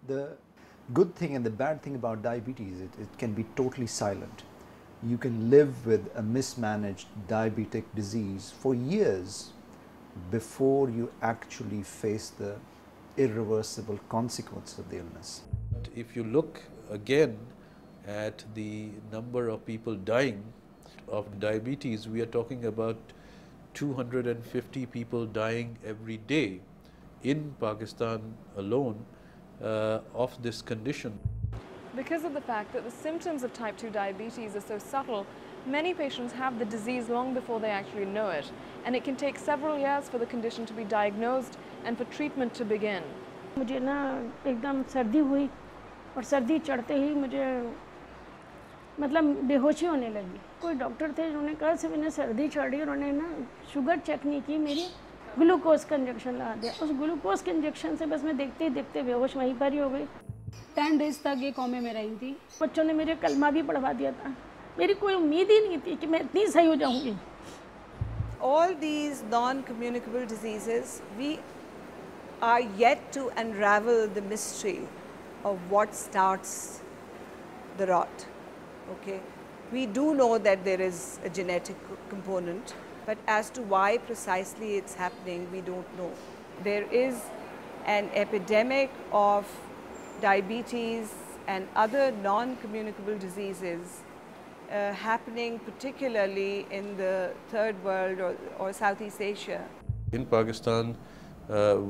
The good thing and the bad thing about diabetes, it can be totally silent. You can live with a mismanaged diabetic disease for years before you actually face the irreversible consequences of the illness. If you look again at the number of people dying of diabetes, we are talking about 250 people dying every day in Pakistan alone of this condition. Because of the fact that the symptoms of type 2 diabetes are so subtle, many patients have the disease long before they actually know it, and it can take several years for the condition to be diagnosed and for treatment to begin. मुझे ना एकदम सर्दी हुई और सर्दी चढ़ते ही मुझे मतलब बेहोशी होने लगी। कोई डॉक्टर थे जिन्होंने कहा से मैंने सर्दी चढ़ रही, उन्होंने ना शुगर चेक नहीं की, मेरी ग्लूकोज का इंजेक्शन लगा दिया। उस ग्लूकोज के इंजेक्शन से बस मैं देखते ही देखते बेहोश वहीं पर ही हो गई। 10 डेज तक ये कोमे में रही थी। बच्चों ने मेरे कलमा भी पढ़वा दिया था। मेरी कोई उम्मीद ही नहीं थी कि मैं इतनी सही हो जाऊंगी। All these non-communicable diseases, we are yet to unravel the mystery of what starts the rot. Okay, we do know that there is a genetic component, but as to why precisely it's happening, we don't know. There is an epidemic of diabetes and other non-communicable diseases happening particularly in the third world or Southeast Asia. In Pakistan,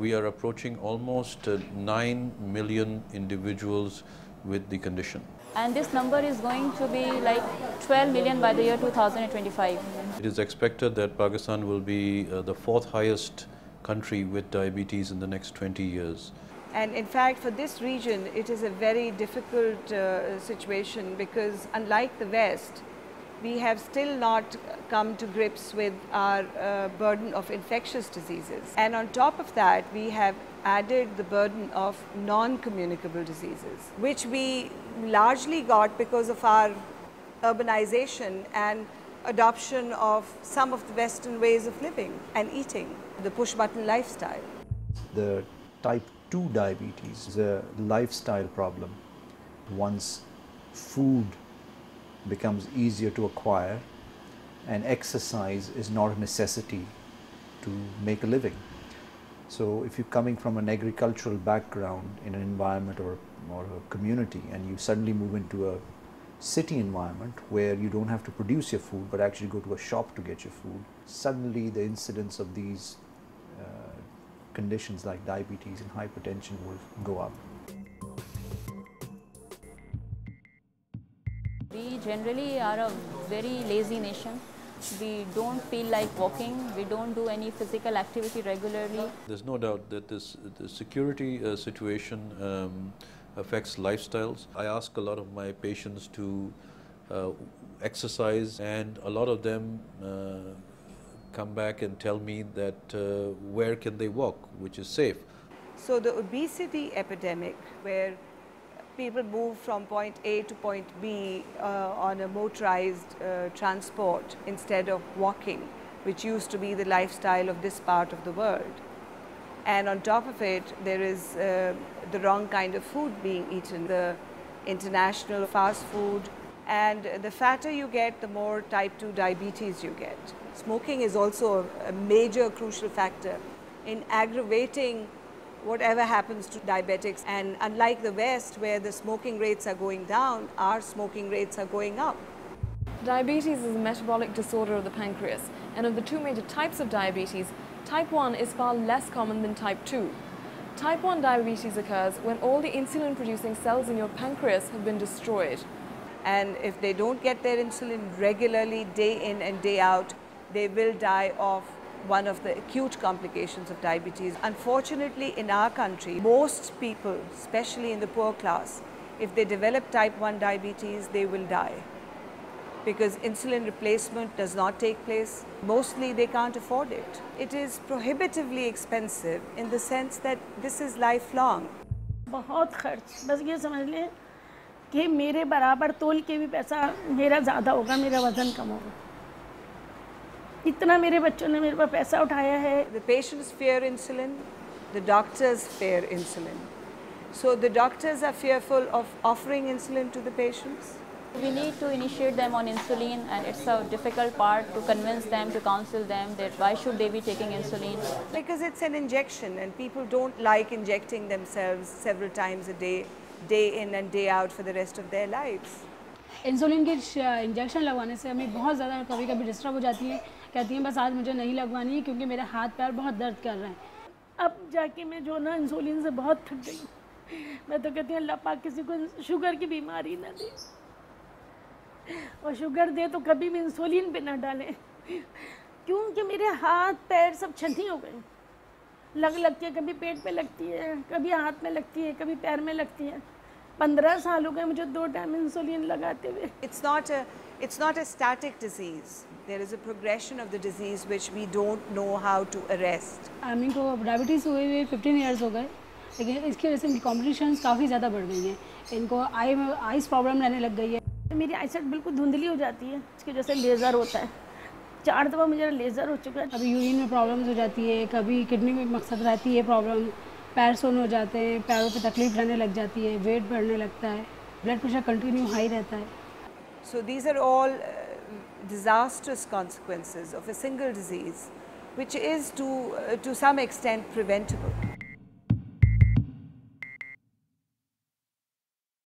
we are approaching almost 9 million individuals with the condition. And this number is going to be like 12 million by the year 2025. It is expected that Pakistan will be the 4th highest country with diabetes in the next 20 years. And in fact, for this region, it is a very difficult situation because unlike the West, we have still not come to grips with our burden of infectious diseases. And on top of that, we have added the burden of non-communicable diseases, which we largely got because of our urbanization and adoption of some of the Western ways of living and eating, the push-button lifestyle. The type 2 diabetes is a lifestyle problem. Once food becomes easier to acquire and exercise is not a necessity to make a living. So if you're coming from an agricultural background in an environment or a community and you suddenly move into a city environment where you don't have to produce your food but actually go to a shop to get your food, suddenly the incidence of these conditions like diabetes and hypertension will go up. We generally are a very lazy nation. We don't feel like walking. We don't do any physical activity regularly. There's no doubt that the security situation affects lifestyles. I ask a lot of my patients to exercise, and a lot of them come back and tell me that where can they walk, which is safe. So the obesity epidemic, where people move from point A to point B on a motorized transport instead of walking, which used to be the lifestyle of this part of the world. And on top of it, there is the wrong kind of food being eaten, the international fast food. And the fatter you get, the more type 2 diabetes you get. Smoking is also a major crucial factor in aggravating whatever happens to diabetics. And unlike the West, where the smoking rates are going down, our smoking rates are going up. Diabetes is a metabolic disorder of the pancreas, and of the two major types of diabetes, type 1 is far less common than type 2. Type 1 diabetes occurs when all the insulin-producing cells in your pancreas have been destroyed. And if they don't get their insulin regularly, day in and day out, they will die of one of the acute complications of diabetes. Unfortunately, in our country, most people, especially in the poor class, if they develop type 1 diabetes, they will die because insulin replacement does not take place. Mostly they can't afford it. It is prohibitively expensive in the sense that this is lifelong. बहुत खर्च, बस ये समझ लें कि मेरे बराबर तोल के भी पैसा मेरा ज़्यादा होगा, मेरा वज़न कम होगा। इतना मेरे बच्चों ने मेरे पर पैसा उठाया है। The patients fear insulin, the doctors fear insulin. So the doctors are fearful of offering insulin to the patients? We need to initiate them on insulin, and it's a difficult part to convince them, to counsel them that why should they be taking insulin. Because it's an injection and people don't like injecting themselves several times a day, day in and day out for the rest of their lives. Insulin के injection लगवाने से हमें बहुत ज़्यादा कभी कभी disturb हो जाती है, कहती हैं बस आज मुझे नहीं लगवानी है क्योंकि मेरे हाथ पैर बहुत दर्द कर रहे हैं। अब जाके मैं जो ना इंसुलिन से बहुत थक गई। मैं तो कहती हूँ अल्लाह पाक किसी को शुगर की बीमारी ना दे, और शुगर दे तो कभी भी इंसुलिन पे ना डालें, क्योंकि मेरे हाथ पैर सब छंती हो गए। लगती है, कभी पेट पे लगती है, कभी हाथ में लगती है, कभी पैर में लगती है। 15 साल हो गए मुझे 2 टाइम इंसुलिन लगाते हुए। It's not a static disease. There is a progression of the disease which we don't know how to arrest. आमी को डायबिटीज़ हुए 15 ईयर्स हो गए, लेकिन इसकी वजह से इनकी कॉम्प्लिकेशंस काफ़ी ज़्यादा बढ़ गई हैं। इनको आइस प्रॉब्लम रहने लग गई है। मेरी आईसाइट बिल्कुल धुंधली हो जाती है, इसकी वजह से लेज़र होता है। 4 दफ़ा मुझे लेज़र हो चुका है। कभी यूरिन में प्रॉब्लम्स हो जाती है, कभी किडनी में मकसद रहती है प्रॉब्लम, पैर सुन्न हो जाते हैं, पैरों पे तकलीफ रहने लग जाती है, वेट बढ़ने लगता है, ब्लड प्रेशर कंटिन्यू हाई रहता है। So these are all disastrous consequences of a single disease which is to some extent preventable.